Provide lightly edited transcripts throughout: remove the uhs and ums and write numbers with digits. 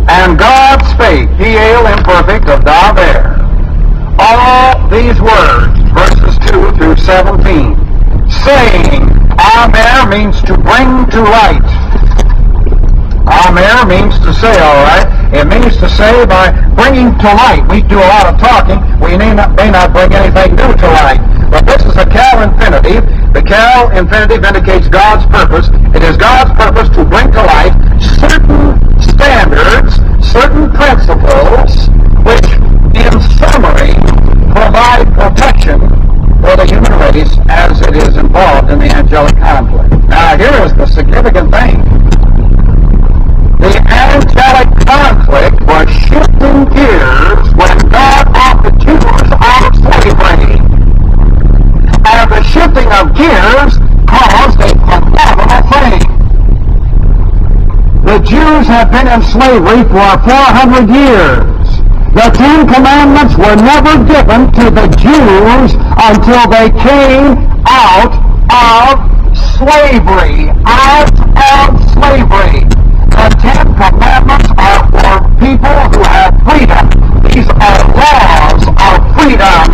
And God spake, Hiel imperfect of Daver. All these words, verses 2 through 17, saying, Amer means to bring to light. Amer means to say, all right. It means to say by bringing to light. We do a lot of talking. We may not bring anything new to light. But this is a cal infinitive. The cal infinitive indicates God's purpose. It is God's purpose to bring to light certain standards, certain principles, which, in summary, provide protection for the human race as it is involved in the angelic conflict. Now, here is the significant thing. The angelic conflict was shifting gears when God brought the Jews out of slavery. And the shifting of gears caused a phenomenal thing. The Jews had been in slavery for 400 years. The Ten Commandments were never given to the Jews until they came out of slavery. Out of slavery. The Ten Commandments are for people who have freedom. These are laws of freedom.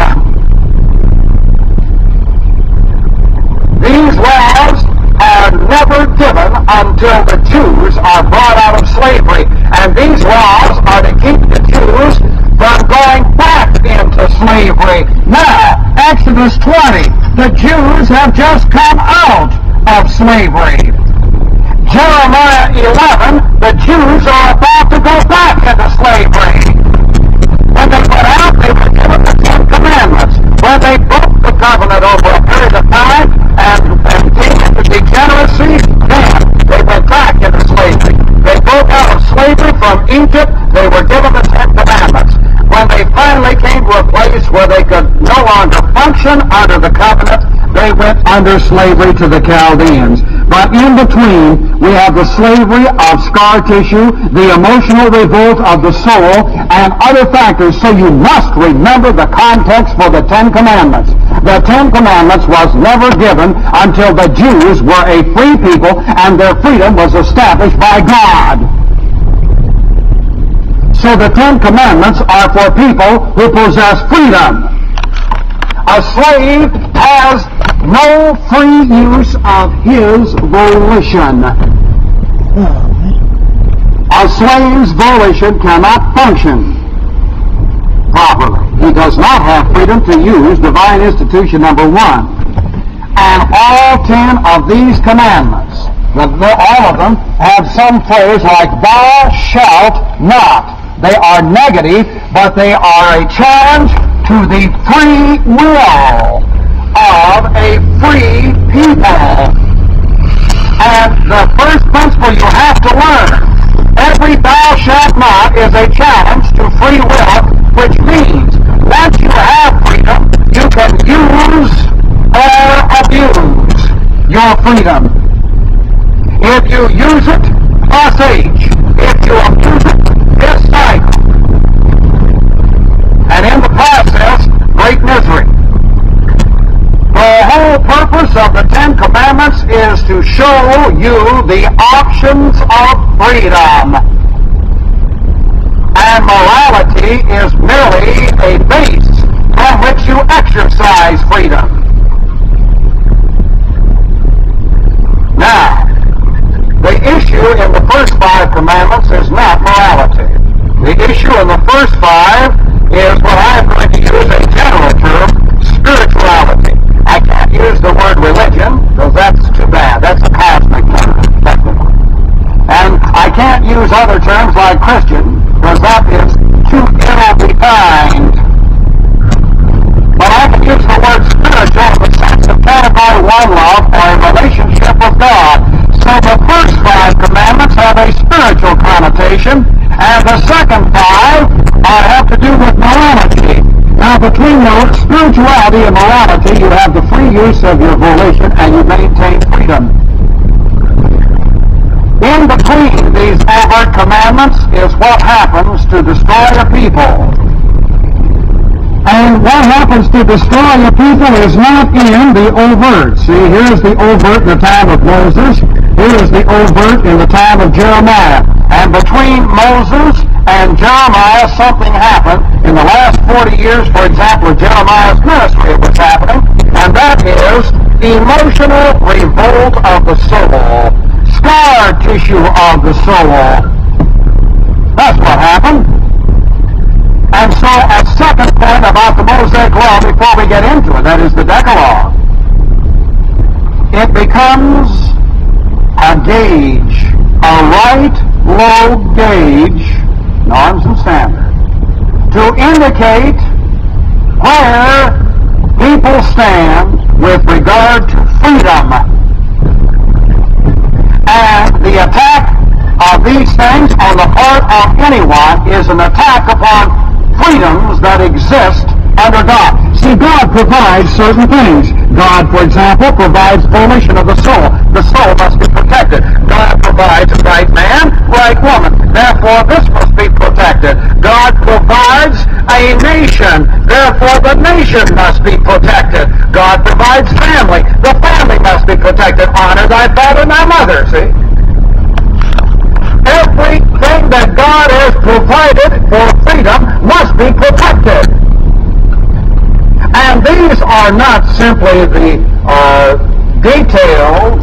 These laws are never given until the Jews are brought out of slavery. And these laws are to keep the Jews from going back into slavery. Now, Exodus 20, the Jews have just come out of slavery. Jeremiah 11, the Jews are about to go back into slavery. When they went out, they were given the Ten Commandments. When they broke the covenant over a period of time and came into degeneracy, then they went back into slavery. They broke out of slavery from Egypt. They were given the Ten Commandments. When they finally came to a place where they could no longer function under the covenant, they went under slavery to the Chaldeans. But in between, we have the slavery of scar tissue, the emotional revolt of the soul, and other factors. So you must remember the context for the Ten Commandments. The Ten Commandments was never given until the Jews were a free people and their freedom was established by God. So the Ten Commandments are for people who possess freedom. A slave has no free use of his volition. A slave's volition cannot function properly. He does not have freedom to use divine institution number 1. And all 10 of these commandments, all of them, have some phrase like thou shalt not. They are negative, but they are a challenge to the free will of a free people. And the first principle you have to learn, every thou shalt not is a challenge to free will, which means once you have freedom, you can use or abuse your freedom. If you use it, plus H. If you abuse it, it's cycle. And in the process, great misery. The whole purpose of the Ten Commandments is to show you the options of freedom. And morality is merely a base from which you exercise freedom. Now, the issue in the first 5 commandments is not morality. The issue in the first 5 is what I'm going to use a general term, spirituality. I can't use the word religion, because that's too bad. That's a cosmic term, technically. And I can't use other terms like Christian, because that is too ill-defined. But I can use the word spiritual in the sense of category 1 love or a relationship with God. So the first 5 commandments have a spiritual connotation, and the second 5 have to do with morality. Now, between spirituality and morality, you have the free use of your volition and you maintain freedom. In between these overt commandments is what happens to destroy a people. And what happens to destroy a people is not in the overt. See, here's the overt in the time of Moses. Here is the overt in the time of Jeremiah. And between Moses in Jeremiah, something happened. In the last 40 years, for example, of Jeremiah's ministry, it was happening, and that is emotional revolt of the soul, scar tissue of the soul. That's what happened. And so a second point about the Mosaic Law before we get into it, that is the Decalogue, it becomes a gauge, a right low gauge, norms and standards, to indicate where people stand with regard to freedom. And the attack of these things on the part of anyone is an attack upon freedoms that exist under God. See, God provides certain things. God, for example, provides volition of the soul. The soul must be protected. God provides a right man, right woman. Therefore, this must be protected. God provides a nation. Therefore, the nation must be protected. God provides family. The family must be protected. Honor thy father and thy mother, see? Everything that God has provided for freedom must be protected. And these are not simply the detailed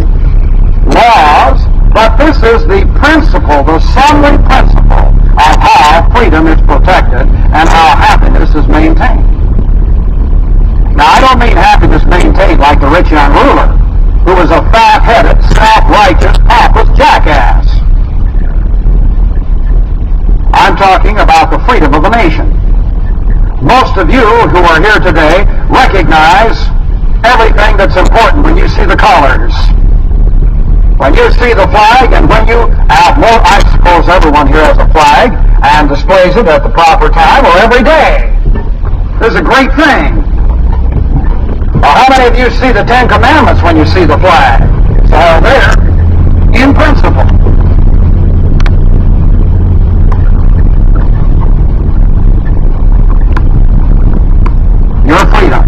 laws, but this is the principle, the summary principle of how freedom is protected and how happiness is maintained. Now, I don't mean happiness maintained like the rich young ruler, who was a fat-headed, self-righteous, pompous jackass. I'm talking about the freedom of the nation. Most of you who are here today recognize everything that's important when you see the colors, when you see the flag, and when you have more, I suppose everyone here has a flag and displays it at the proper time or every day. This is a great thing. Well, how many of you see the Ten Commandments when you see the flag? It's all there, in principle. Your freedom.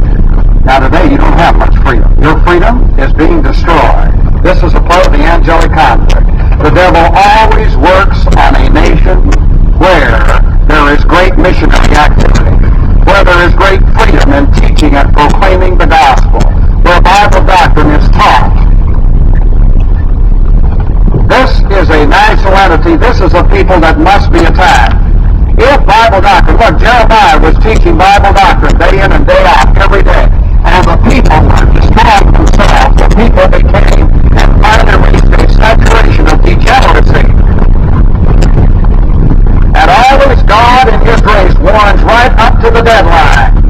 Now today you don't have much freedom. Your freedom is being destroyed. This is a part of the angelic conflict. The devil always works on a nation where there is great missionary activity, where there is great freedom in teaching and proclaiming the gospel, where Bible doctrine is taught. This is a national entity. This is a people that must be attacked. If Bible doctrine, look, Jeremiah was teaching Bible doctrine day in and day out, every day, and the people were destroying themselves. The people became and finally reached a saturation of degeneracy. And always God in His grace warns right up to the deadline.